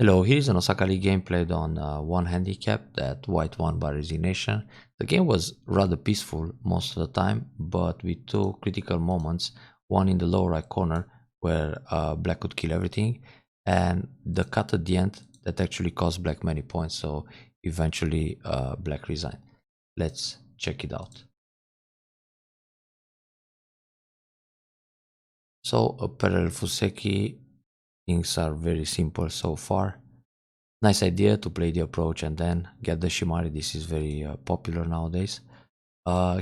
Hello, here is an Osaka League game played on one handicap that white won by resignation. The game was rather peaceful most of the time, but with two critical moments, one in the lower right corner where black could kill everything, and the cut at the end that actually cost black many points, so eventually black resigned. Let's check it out. So a parallel Fuseki, things are very simple so far. Nice idea to play the approach and then get the Shimari. This is very popular nowadays.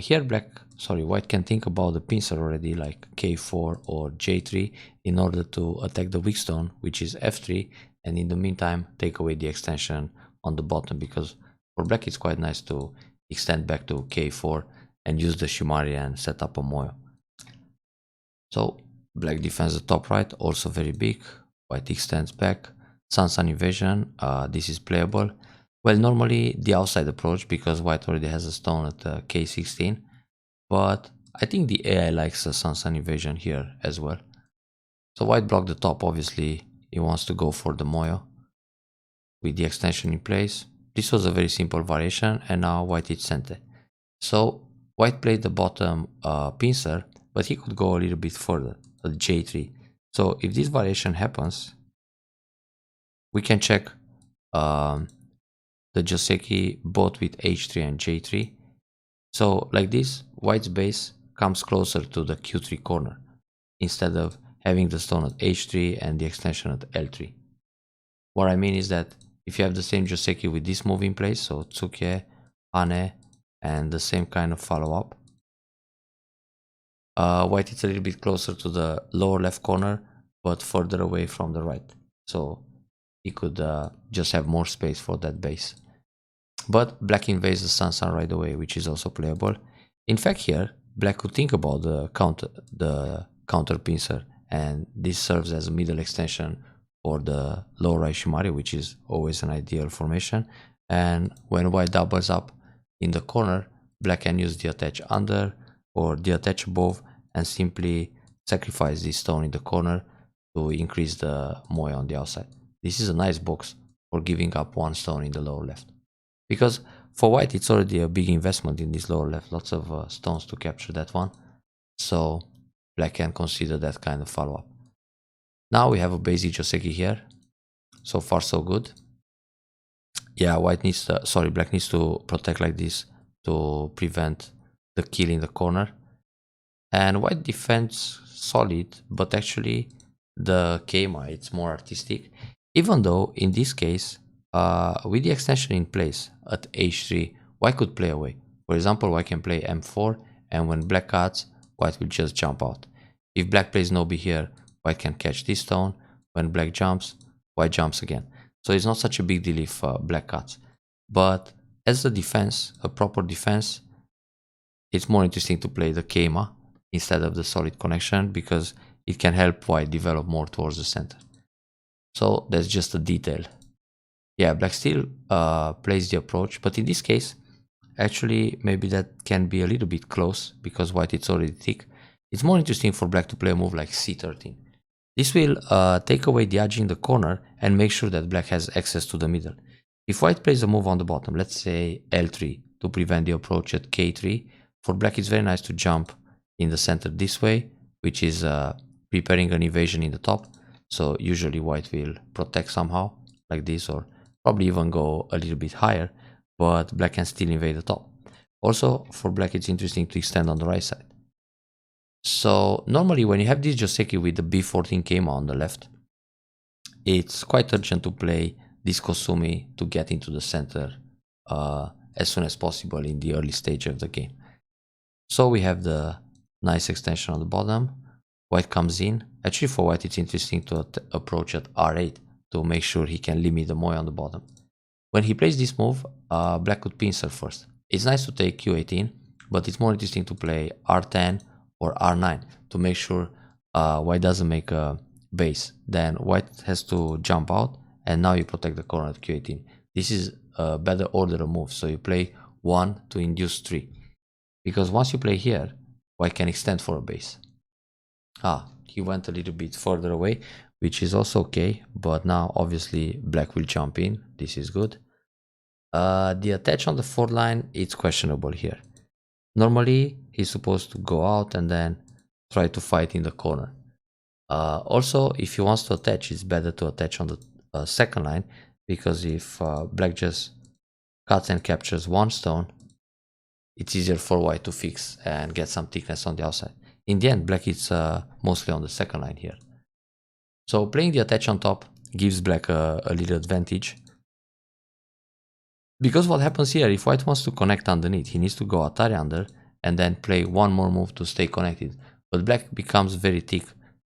Here white can think about the pincer already, like k4 or j3, in order to attack the weak stone, which is f3, and in the meantime take away the extension on the bottom, because for black it's quite nice to extend back to k4 and use the Shimari and set up a moyo. So black defends the top right, also very big. White extends back. Sun invasion, this is playable. Well, normally the outside approach, because white already has a stone at k16, but I think the AI likes a sun invasion here as well. So white blocked the top, obviously he wants to go for the moyo with the extension in place. This was a very simple variation, and now white hits center. So white played the bottom pincer, but he could go a little bit further at j3. So if this variation happens, we can check the Joseki both with h3 and j3. So like this, white's base comes closer to the q3 corner instead of having the stone at h3 and the extension at l3. What I mean is that if you have the same Joseki with this move in place, so Tsuke, Hane, and the same kind of follow-up, white is a little bit closer to the lower left corner, but further away from the right. So he could just have more space for that base. But black invades the sun right away, which is also playable. In fact, here black could think about the counter pincer, and this serves as a middle extension for the lower right Shimari, which is always an ideal formation. And when white doubles up in the corner, black can use the attach under or the attach above and simply sacrifice this stone in the corner to increase the moya on the outside. This is a nice box for giving up one stone in the lower left, because for white it's already a big investment in this lower left, lots of stones to capture that one, so black can consider that kind of follow-up. Now we have a basic Joseki here. So far so good. Yeah, black needs to protect like this to prevent the kill in the corner, and white defends solid, but actually the Keima, it's more artistic, even though in this case with the extension in place at h3, white could play away. For example, white can play m4, and when black cuts, white will just jump out. If black plays no b here, white can catch this stone. When black jumps, white jumps again. So it's not such a big deal if black cuts. But as a defense, a proper defense, it's more interesting to play the Keima instead of the solid connection, because it can help white develop more towards the center. So that's just a detail. Yeah, black still plays the approach, but in this case, actually maybe that can be a little bit close because white is already thick. It's more interesting for black to play a move like c13. This will take away the edge in the corner and make sure that black has access to the middle. If white plays a move on the bottom, let's say l3, to prevent the approach at k3, for black it's very nice to jump in the center this way, which is preparing an invasion in the top. So usually white will protect somehow like this, or probably even go a little bit higher, but black can still invade the top. Also, for black it's interesting to extend on the right side. So normally when you have this Joseki with the b14 Keima on the left, it's quite urgent to play this Kosumi to get into the center as soon as possible in the early stage of the game. So we have the nice extension on the bottom. White comes in. Actually, for white it's interesting to approach at r8 to make sure he can limit the moy on the bottom. When he plays this move, black could pincer first. It's nice to take q18, but it's more interesting to play r10 or r9 to make sure white doesn't make a base. Then white has to jump out, and now you protect the corner at q18. This is a better order of moves, so you play 1 to induce 3. Because once you play here, white can extend for a base. He went a little bit further away, which is also okay, but now obviously black will jump in. This is good. The attach on the 4th line, it's questionable here. Normally he's supposed to go out and then try to fight in the corner. Also, if he wants to attach, it's better to attach on the 2nd line, because if black just cuts and captures one stone, it's easier for white to fix and get some thickness on the outside. In the end, black is mostly on the 2nd line here. So playing the attach on top gives black a little advantage. Because what happens here, if white wants to connect underneath, he needs to go Atari under and then play one more move to stay connected. But black becomes very thick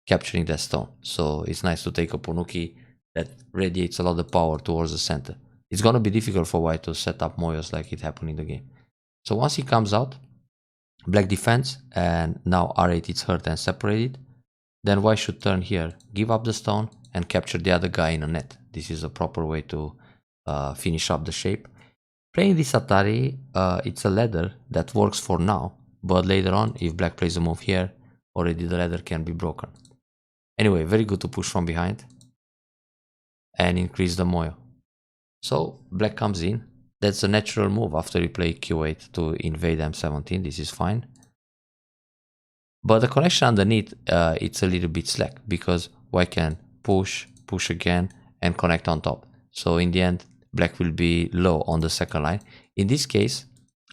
capturing that stone. So it's nice to take a Ponuki that radiates a lot of power towards the center. It's going to be difficult for white to set up Moyos like it happened in the game. So once he comes out, black defends, and now R8 is hurt and separated. Then white should turn here, give up the stone, and capture the other guy in a net. This is a proper way to finish up the shape. Playing this Atari, it's a ladder that works for now, but later on, if black plays a move here, already the ladder can be broken. Anyway, very good to push from behind and increase the Moyo. So black comes in. That's a natural move after you play Q8 to invade M17. This is fine. But the connection underneath, it's a little bit slack, because white can push again, and connect on top. So in the end, black will be low on the 2nd line. In this case,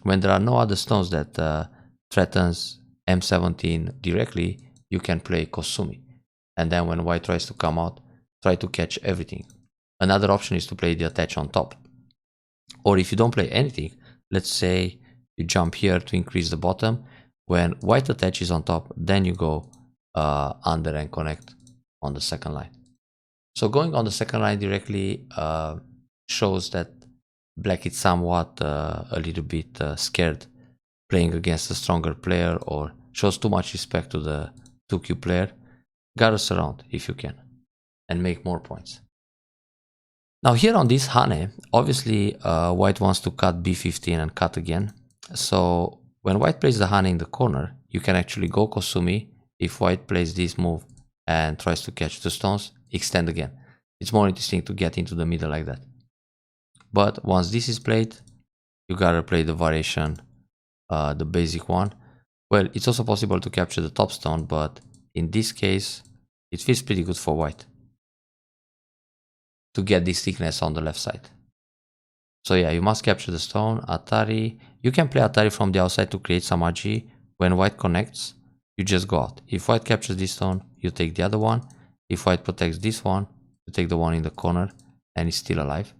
when there are no other stones that threatens M17 directly, you can play Kosumi. And then when white tries to come out, try to catch everything. Another option is to play the attach on top. Or if you don't play anything, let's say you jump here to increase the bottom. When white attaches on top, then you go under and connect on the 2nd line. So going on the 2nd line directly shows that black is somewhat a little bit scared playing against a stronger player, or shows too much respect to the 2Q player. Guard us around if you can and make more points. Now here on this Hane, obviously white wants to cut B15 and cut again. So when white plays the Hane in the corner, you can actually go Kosumi. If white plays this move and tries to catch the stones, extend again. It's more interesting to get into the middle like that. But once this is played, you gotta play the variation, the basic one. Well, it's also possible to capture the top stone, but in this case, it feels pretty good for white to get this thickness on the left side. So yeah, you must capture the stone, Atari. You can play Atari from the outside to create some RG. When white connects, you just go out. If white captures this stone, you take the other one. If white protects this one, you take the one in the corner and it's still alive.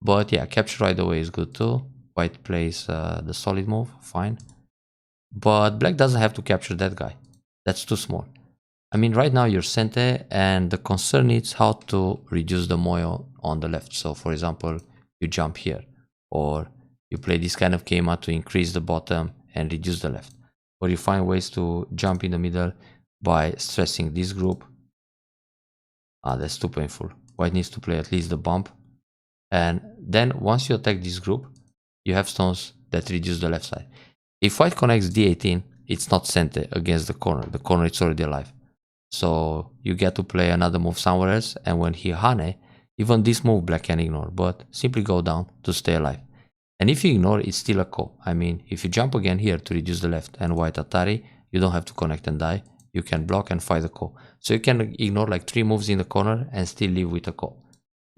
But yeah, capture right away is good too. White plays the solid move, fine. But black doesn't have to capture that guy. That's too small. I mean, right now you're Sente, and the concern is how to reduce the Moyo on the left. So for example, you jump here, or you play this kind of Keima to increase the bottom and reduce the left. Or you find ways to jump in the middle by stressing this group. That's too painful. White needs to play at least the bump. And then once you attack this group, you have stones that reduce the left side. If white connects D18, it's not Sente against the corner. The corner is already alive. So you get to play another move somewhere else, and when he Hane, even this move black can ignore, but simply go down to stay alive. And if you ignore, it's still a ko. I mean, if you jump again here to reduce the left and white Atari, you don't have to connect and die. You can block and fight the ko. So you can ignore like 3 moves in the corner and still live with a ko.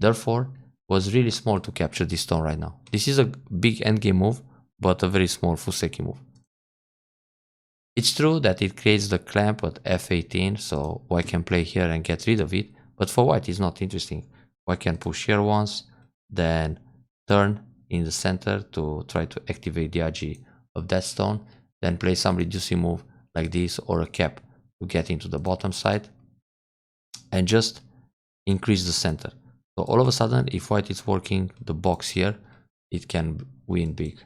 Therefore, it was really small to capture this stone right now. This is a big endgame move, but a very small Fuseki move. It's true that it creates the clamp at F18, so white can play here and get rid of it, but for white it's not interesting. White can push here once, then turn in the center to try to activate the RG of that stone, then play some reducing move like this or a cap to get into the bottom side, and just increase the center. So all of a sudden, if white is working the box here, it can win big.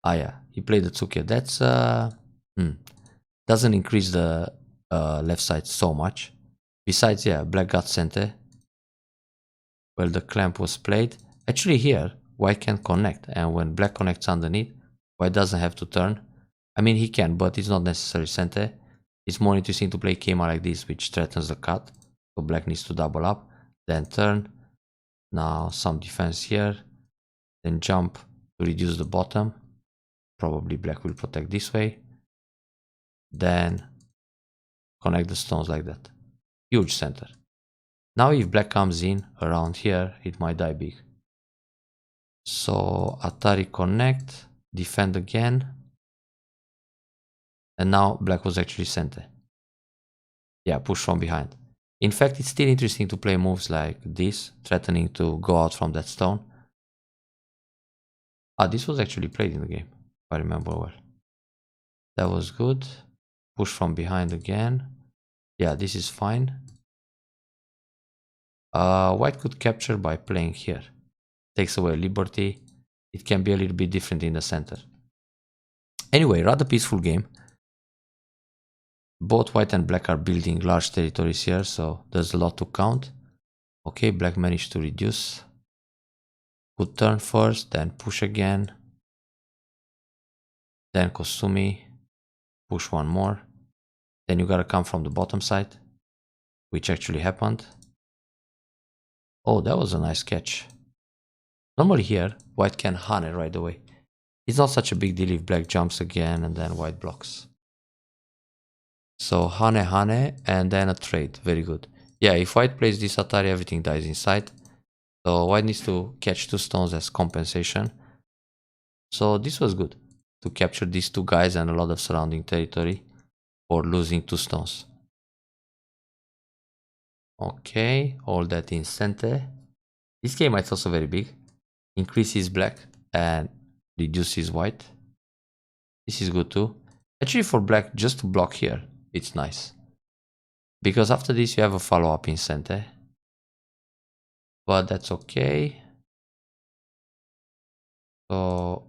Yeah, he played the Tsuke. That's doesn't increase the left side so much. Besides, yeah, black got Sente. Well, the clamp was played. Actually here, white can connect, and when black connects underneath, white doesn't have to turn. I mean, he can, but it's not necessary Sente. It's more interesting to play Keima like this, which threatens the cut. So black needs to double up, then turn. Now some defense here, then jump to reduce the bottom. Probably black will protect this way. Then connect the stones like that. Huge center. Now if black comes in around here, it might die big. So Atari connect, defend again. And now black was actually center. Yeah, push from behind. In fact, it's still interesting to play moves like this, threatening to go out from that stone. Ah, this was actually played in the game, if I remember well. That was good. Push from behind again. Yeah, this is fine. White could capture by playing here. Takes away liberty. It can be a little bit different in the center. Anyway, rather peaceful game. Both white and black are building large territories here, so there's a lot to count. Okay, black managed to reduce. Good turn first, then push again. Then Kosumi. Push one more. Then you gotta come from the bottom side, which actually happened. Oh, that was a nice catch. Normally here, white can hane right away. It's not such a big deal if black jumps again and then white blocks. So hane, and then a trade. Very good. Yeah, if white plays this Atari, everything dies inside. So white needs to catch 2 stones as compensation. So this was good, to capture these 2 guys and a lot of surrounding territory for losing 2 stones. Okay, all that in center. This game is also very big. Increases black and reduces white. This is good too. Actually for black, just to block here, it's nice. Because after this you have a follow-up in center. But that's okay. So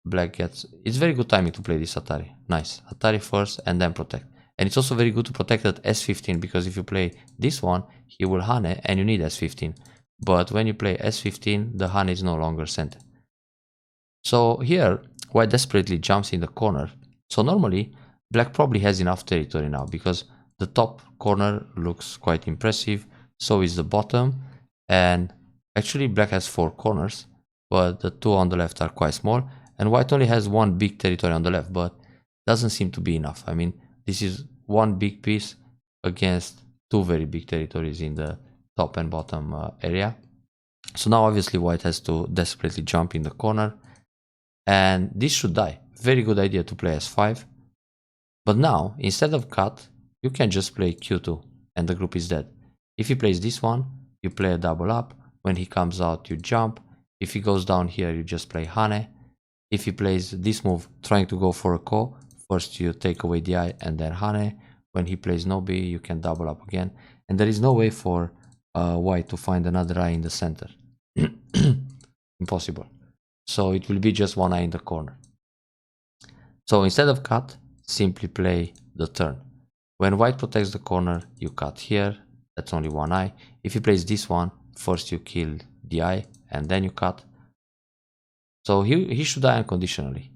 black gets... It's very good timing to play this Atari. Nice. Atari first and then protect. And it's also very good to protect at S15, because if you play this one, he will hane and you need S15. But when you play S15, the hane is no longer center. So here, white desperately jumps in the corner. So normally, black probably has enough territory now, because the top corner looks quite impressive. So is the bottom. And actually black has 4 corners, but the 2 on the left are quite small. And white only has 1 big territory on the left, but doesn't seem to be enough. I mean, this is 1 big piece against 2 very big territories in the top and bottom area. So now obviously white has to desperately jump in the corner. And this should die. Very good idea to play S5. But now, instead of cut, you can just play Q2 and the group is dead. If he plays this one, you play a double up. When he comes out, you jump. If he goes down here, you just play hane. If he plays this move, trying to go for a ko, first you take away the eye and then hane. When he plays nobi, you can double up again. And there is no way for white to find another eye in the center. Impossible. So it will be just 1 eye in the corner. So instead of cut, simply play the turn. When white protects the corner, you cut here. That's only 1 eye. If he plays this one, first you kill the eye and then you cut. So he should die unconditionally.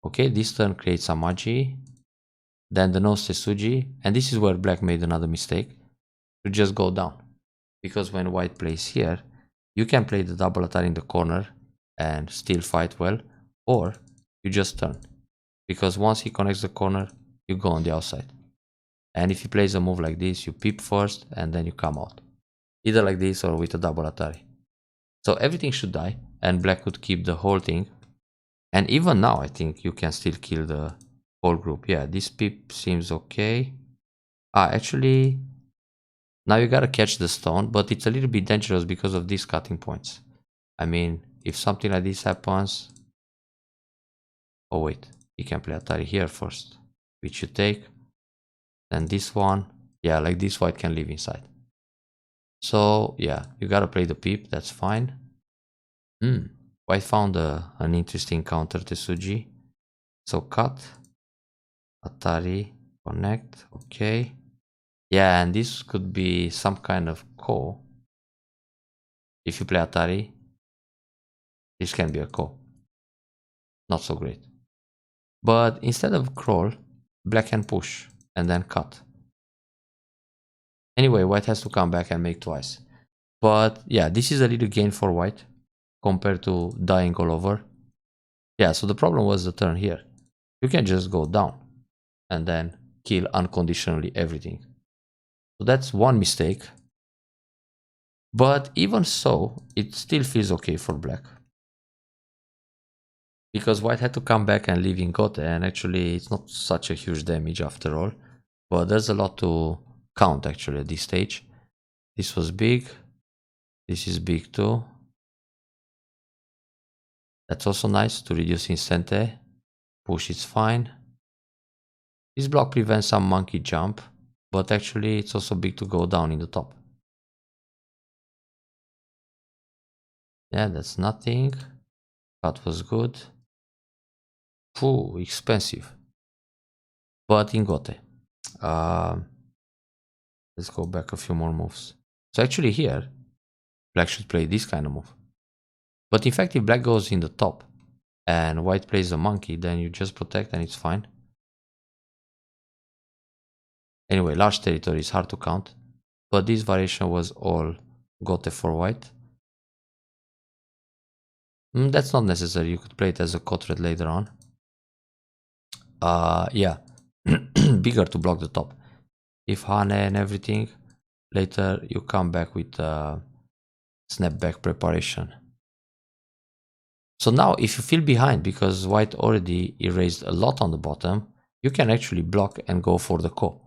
Okay, this turn creates Amaji. Then the no Setsuji. And this is where black made another mistake. To just go down. Because when white plays here, you can play the double Atari in the corner and still fight well. Or you just turn. Because once he connects the corner, you go on the outside. And if he plays a move like this, you peep first and then you come out. Either like this or with a double Atari. So everything should die and black could keep the whole thing. And even now I think you can still kill the whole group. Yeah, this peep seems okay. Actually, now you gotta catch the stone, but it's a little bit dangerous because of these cutting points. I mean, if something like this happens... Oh wait, you can play Atari here first, which you take. Then this one, yeah, like this white can live inside. So yeah, you gotta play the peep, that's fine. White found an interesting counter to Suji. So cut, Atari, connect, okay. Yeah, and this could be some kind of ko. If you play Atari, this can be a ko. Not so great. But instead of crawl, black can push. and then cut. Anyway, white has to come back and make twice. But yeah, this is a little gain for white compared to dying all over. Yeah, so the problem was the turn here. You can just go down and then kill unconditionally everything. So that's one mistake. But even so, it still feels okay for black. Because white had to come back and leave in Gote, and actually it's not such a huge damage after all. But there's a lot to count actually at this stage. This was big. This is big too. That's also nice to reduce Incente. Push is fine. This block prevents some monkey jump, but actually it's also big to go down in the top. Yeah, that's nothing. Cut was good. Phew, expensive. But in Gote. Let's go back a few more moves. So actually here, black should play this kind of move. But in fact, if black goes in the top and white plays a monkey, then you just protect and it's fine. Anyway, large territory is hard to count. But this variation was all Gote for white. That's not necessary. You could play it as a cotret later on. Yeah, bigger to block the top. If Hane and everything, later you come back with snapback preparation. So now if you feel behind because white already erased a lot on the bottom, you can actually block and go for the ko.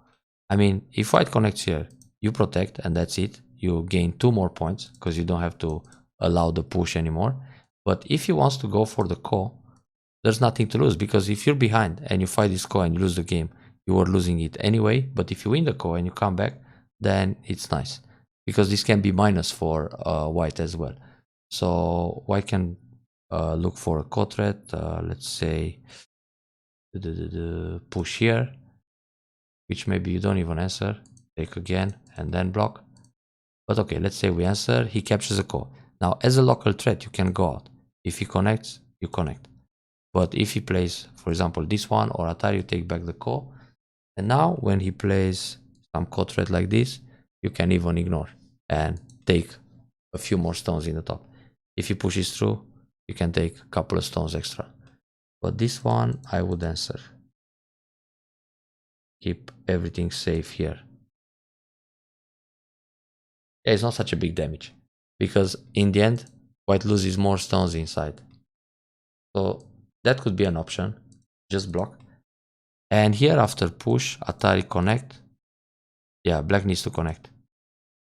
I mean, if white connects here, you protect and that's it. You gain 2 more points because you don't have to allow the push anymore. But if he wants to go for the ko, there's nothing to lose because if you're behind and you fight this ko and you lose the game, you are losing it anyway. But if you win the ko and you come back, then it's nice because this can be minus for white as well. So white can look for a ko threat. Let's say the push here, which maybe you don't even answer. Take again and then block. But okay, let's say we answer. He captures a ko. Now, as a local threat, you can go out. If he connects, you connect. But if he plays, for example, this one or Atari, you take back the ko. And now, when he plays some ko threat like this, you can even ignore and take a few more stones in the top. If he pushes through, you can take a couple of stones extra. But this one, I would answer. Keep everything safe here. Yeah, it's not such a big damage. Because in the end, white loses more stones inside. So that could be an option. Just block. And here after push, Atari connect. Yeah, black needs to connect.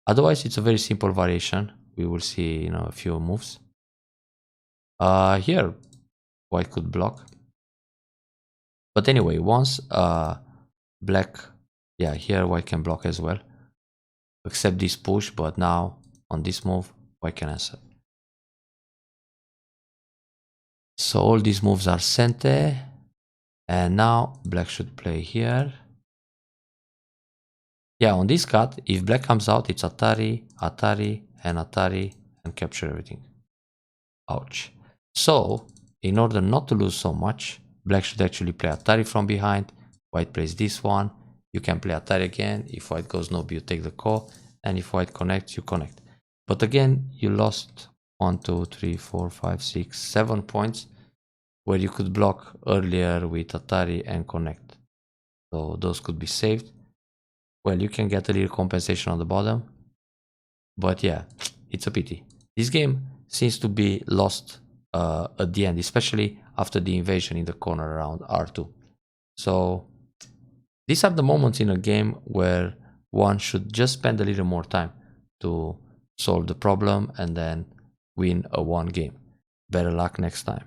Otherwise, it's a very simple variation. We will see, a few moves. Here, white could block. But anyway, once black, yeah, here white can block as well. Except this push, but now on this move, white can answer. So all these moves are sente. And now black should play here. Yeah, on this cut, if black comes out, it's Atari, Atari, and capture everything. Ouch. So, in order not to lose so much, black should actually play Atari from behind. White plays this one. You can play Atari again. If white goes no, you take the ko. And if white connects, you connect. But again, you lost 1, 2, 3, 4, 5, 6, 7 points where you could block earlier with Atari and connect. So those could be saved. Well, you can get a little compensation on the bottom. But yeah, it's a pity. This game seems to be lost at the end, especially after the invasion in the corner around R2. So these are the moments in a game where one should just spend a little more time to solve the problem and then win a one game. Better luck next time.